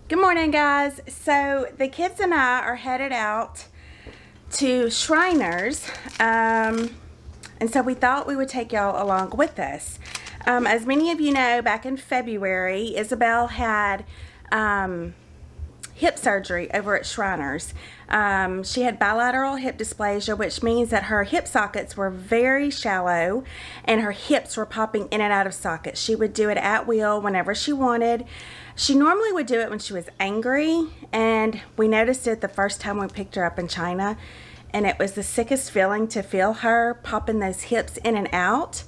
Good morning, guys. So the kids and I are headed out to Shriners, and so we thought we would take y'all along with us. As many of you know, back in February, Isabelle had hip surgery over at Shriners. She had bilateral hip dysplasia, which means that her hip sockets were very shallow and her hips were popping in and out of sockets. She would do it at will whenever she wanted. She normally would do it when she was angry, and we noticed it the first time we picked her up in China, and it was the sickest feeling to feel her popping those hips in and out.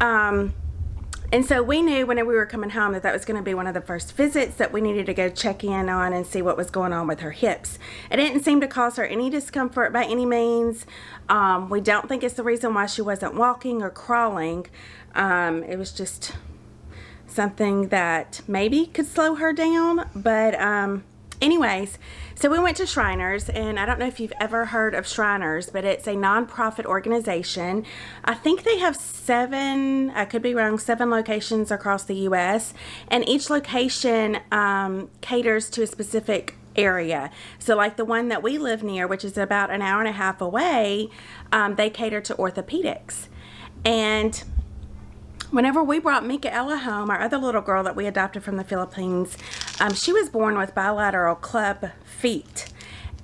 And so we knew when we were coming home that was going to be one of the first visits that we needed to go check in on and see what was going on with her hips. It didn't seem to cause her any discomfort by any means. We don't think it's the reason why she wasn't walking or crawling. It was just something that maybe could slow her down. But anyways, so we went to Shriners, and I don't know if you've ever heard of Shriners, but it's a non-profit organization. I think they have 7, I could be wrong, 7 locations across the U.S., and each location caters to a specific area. So like the one that we live near, which is about an hour and a half away, they cater to orthopedics. And whenever we brought Micaela home, our other little girl that we adopted from the Philippines, she was born with bilateral club feet.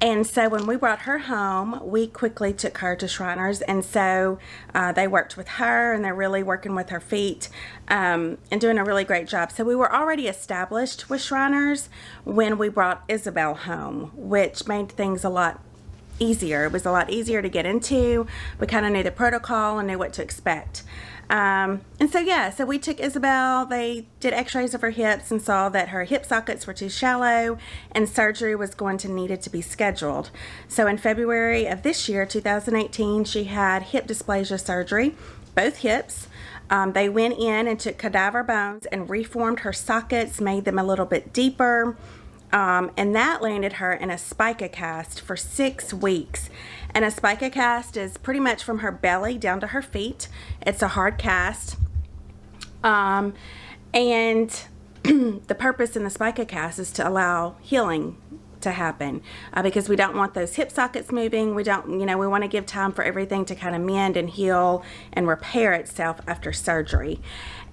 And so when we brought her home, we quickly took her to Shriners. And so they worked with her, and they're really working with her feet and doing a really great job. So we were already established with Shriners when we brought Isabelle home, which made things a lot easier. It was a lot easier to get into. We kind of knew the protocol and knew what to expect. And so we took Isabelle. They did x-rays of her hips and saw that her hip sockets were too shallow and surgery was going to needed to be scheduled. So in February of this year, 2018, she had hip dysplasia surgery, both hips. They went in and took cadaver bones and reformed her sockets, made them a little bit deeper. And that landed her in a spica cast for 6 weeks. And a spica cast is pretty much from her belly down to her feet. It's a hard cast. And the purpose in the spica cast is to allow healing to happen because we don't want those hip sockets moving. We want to give time for everything to kind of mend and heal and repair itself after surgery.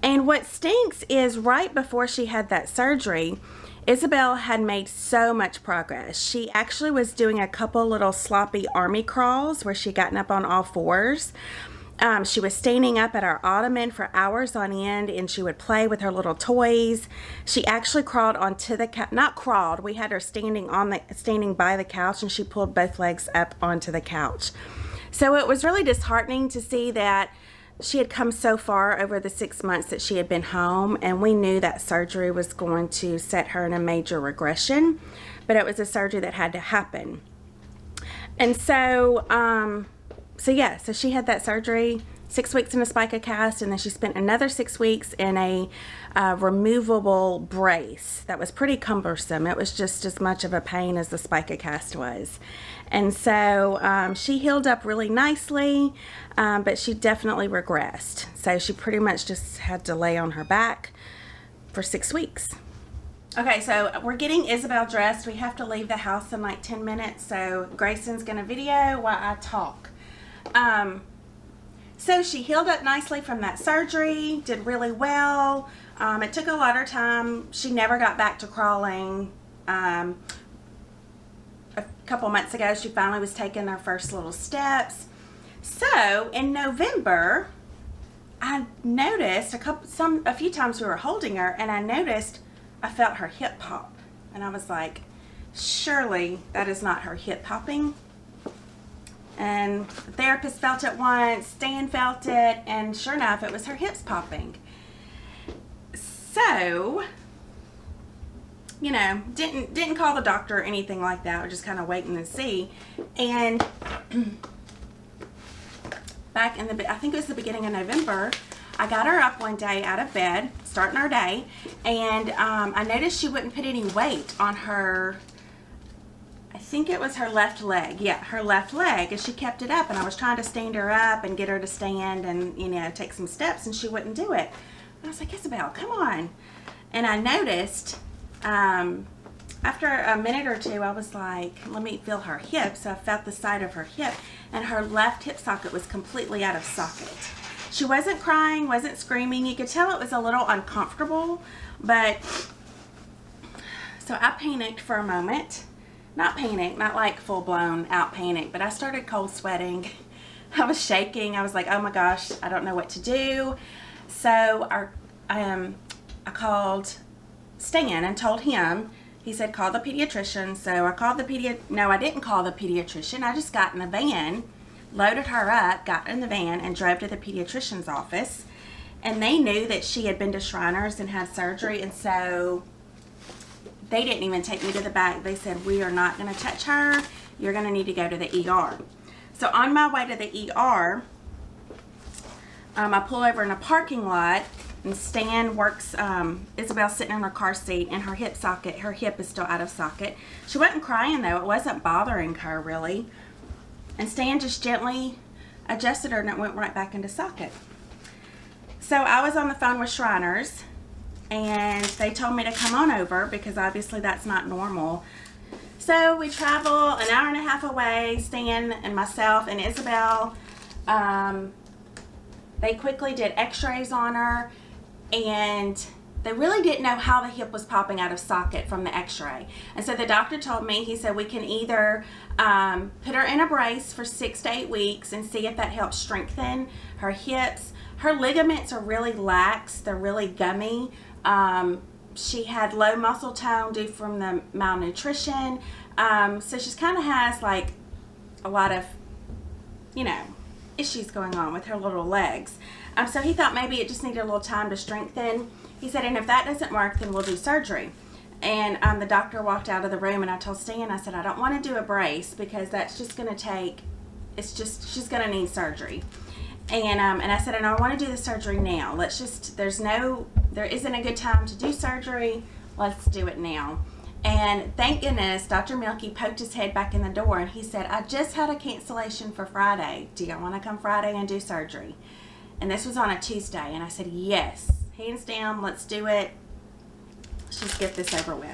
And what stinks is right before she had that surgery, Isabelle had made so much progress. She actually was doing a couple little sloppy army crawls where she gotten up on all fours. She was standing up at our ottoman for hours on end, and she would play with her little toys. She actually crawled onto the couch. Not crawled. We had her standing by the couch, and she pulled both legs up onto the couch. So it was really disheartening to see that she had come so far over the 6 months that she had been home, and we knew that surgery was going to set her in a major regression, but it was a surgery that had to happen. And so she had that surgery, 6 weeks in a spica cast, and then she spent another 6 weeks in a removable brace that was pretty cumbersome. It was just as much of a pain as the spica cast was. And so she healed up really nicely, but she definitely regressed. So she pretty much just had to lay on her back for 6 weeks. Okay, so we're getting Isabelle dressed. We have to leave the house in like 10 minutes, so Grayson's gonna video while I talk. So she healed up nicely from that surgery, did really well. It took a lot of time. She never got back to crawling. A couple months ago, she finally was taking her first little steps. So in November, I noticed a few times we were holding her, and I felt her hip pop, and I was like, surely that is not her hip popping. And the therapist felt it once, Stan felt it, and sure enough, it was her hips popping. So, didn't call the doctor or anything like that. We're just kind of waiting to see. And I think it was the beginning of November, I got her up one day out of bed, starting our day, and I noticed she wouldn't put any weight on her, I think it was her left leg. Yeah, her left leg, and she kept it up, and I was trying to stand her up and get her to stand and, take some steps, and she wouldn't do it. And I was like, Isabelle, come on. And I noticed after a minute or two, I was like, let me feel her hip. So I felt the side of her hip, and her left hip socket was completely out of socket. She wasn't crying, wasn't screaming. You could tell it was a little uncomfortable, but so I panicked for a moment. Not panic, not like full-blown out panic, but I started cold sweating. I was shaking. I was like, oh my gosh, I don't know what to do. So I called Stan and told him. He said, call the pediatrician. So I called the no, I didn't call the pediatrician. I just got in the van, loaded her up, got in the van, and drove to the pediatrician's office. And they knew that she had been to Shriners and had surgery, and so they didn't even take me to the back. They said, we are not going to touch her. You're going to need to go to the ER. So on my way to the ER, I pull over in a parking lot, and Stan works, Isabelle's sitting in her car seat, and her hip is still out of socket. She wasn't crying though, it wasn't bothering her really. And Stan just gently adjusted her, and it went right back into socket. So I was on the phone with Shriners, and they told me to come on over because obviously that's not normal. So we travel an hour and a half away, Stan and myself and Isabelle. They quickly did x-rays on her, and they really didn't know how the hip was popping out of socket from the x-ray. And so the doctor told me, he said, we can either put her in a brace for 6 to 8 weeks and see if that helps strengthen her hips. Her ligaments are really lax, they're really gummy. She had low muscle tone due from the malnutrition. So she kind of has like a lot of, you know, issues going on with her little legs. So he thought maybe it just needed a little time to strengthen. He said, and if that doesn't work, then we'll do surgery. And the doctor walked out of the room, and I told Stan, I said, I don't want to do a brace because that's just going to take, she's going to need surgery. And I said, and I want to do the surgery now. Let's just, there isn't a good time to do surgery. Let's do it now. And thank goodness, Dr. Milky poked his head back in the door, and he said, I just had a cancellation for Friday. Do you want to come Friday and do surgery? And this was on a Tuesday, and I said, yes, hands down, let's do it. Let's just get this over with.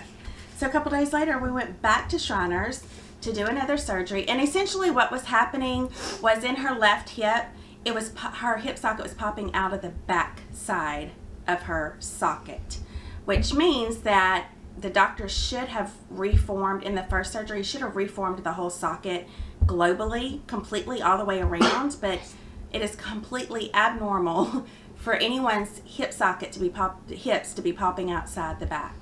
So a couple days later, we went back to Shriners to do another surgery, and essentially what was happening was in her left hip, her hip socket was popping out of the back side of her socket, which means that the doctor should have reformed in the first surgery, should have reformed the whole socket globally, completely all the way around, but it is completely abnormal for anyone's hip socket to be hips to be popping outside the back.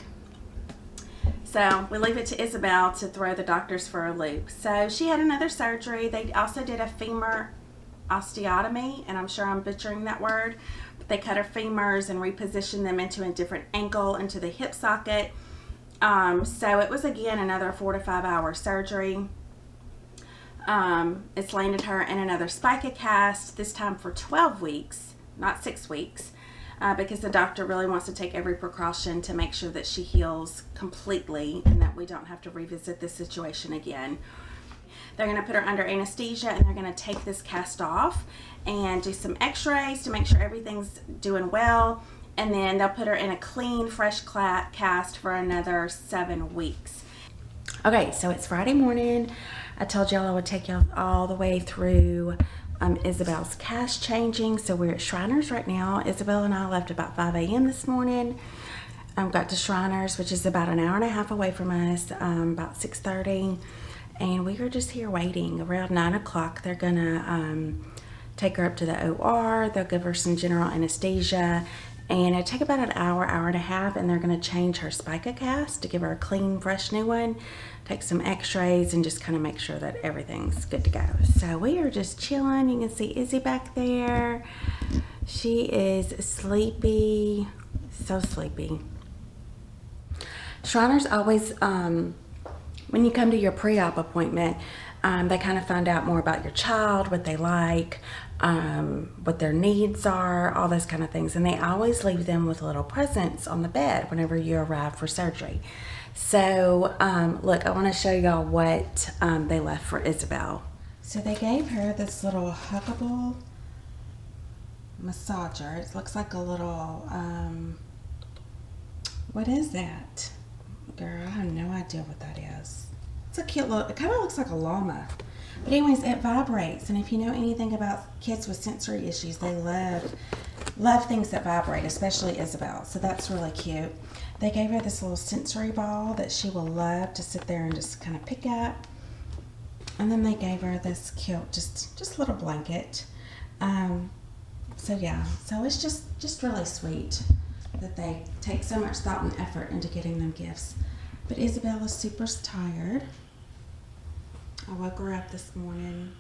So we leave it to Isabelle to throw the doctors for a loop. So she had another surgery. They also did a femur osteotomy, and I'm sure I'm butchering that word, but they cut her femurs and repositioned them into a different ankle into the hip socket. So it was again another 4 to 5 hour surgery. It's landed her in another spica cast, this time for 12 weeks, not 6 weeks, because the doctor really wants to take every precaution to make sure that she heals completely and that we don't have to revisit this situation again. They're going to put her under anesthesia, and they're going to take this cast off and do some x-rays to make sure everything's doing well. And then they'll put her in a clean, fresh cast for another 7 weeks. Okay, so it's Friday morning. I told y'all I would take y'all all the way through Isabelle's cast changing. So we're at Shriners right now. Isabelle and I left about 5 a.m. this morning. Got to Shriners, which is about an hour and a half away from us, about 6:30. And we are just here waiting. Around 9 o'clock, they're going to take her up to the OR. They'll give her some general anesthesia. And it'll take about an hour, hour and a half, and they're going to change her spica cast to give her a clean, fresh new one, take some x-rays, and just kind of make sure that everything's good to go. So we are just chilling. You can see Izzy back there. She is sleepy, so sleepy. Shriners always, when you come to your pre-op appointment, they kind of find out more about your child, what they like, what their needs are, all those kind of things. And they always leave them with little presents on the bed whenever you arrive for surgery. So, look, I want to show y'all what they left for Isabelle. So they gave her this little huggable massager. It looks like a little, what is that? Girl, I have no idea what that is. It's a cute little, it kind of looks like a llama. But anyways, it vibrates, and if you know anything about kids with sensory issues, they love things that vibrate, especially Isabelle. So that's really cute. They gave her this little sensory ball that she will love to sit there and just kind of pick up. And then they gave her this cute, just little blanket. So yeah, so it's just really sweet that they take so much thought and effort into getting them gifts. But Isabelle is super tired. I woke her up this morning.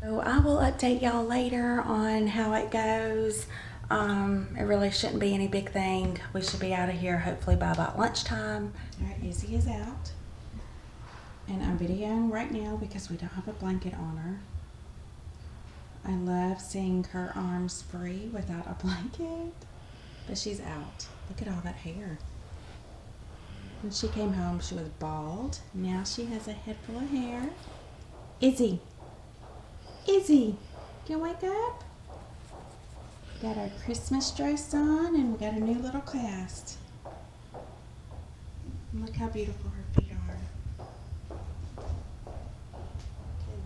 So I will update y'all later on how it goes. It really shouldn't be any big thing. We should be out of here hopefully by about lunchtime. All right, Izzy is out. And I'm videoing right now because we don't have a blanket on her. I love seeing her arms free without a blanket. But she's out. Look at all that hair. When she came home, she was bald. Now she has a head full of hair. Izzy, can you wake up? We got our Christmas dress on, and we got a new little cast. And look how beautiful her feet are.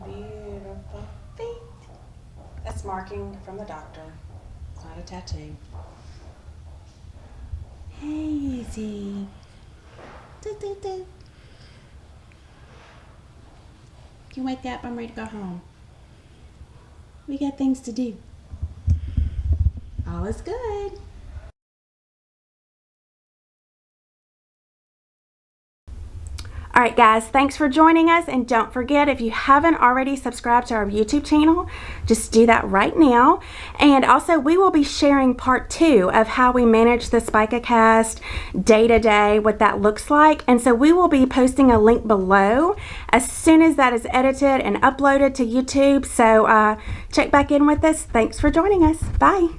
Beautiful feet. That's marking from the doctor. It's not a tattoo. Hey, Izzy. Do. You wake up, I'm ready to go home. We got things to do. All is good. All right, guys, thanks for joining us. And don't forget, if you haven't already subscribed to our YouTube channel, just do that right now. And also, we will be sharing part 2 of how we manage the SpicaCast day to day, what that looks like. And so we will be posting a link below as soon as that is edited and uploaded to YouTube. So check back in with us. Thanks for joining us. Bye.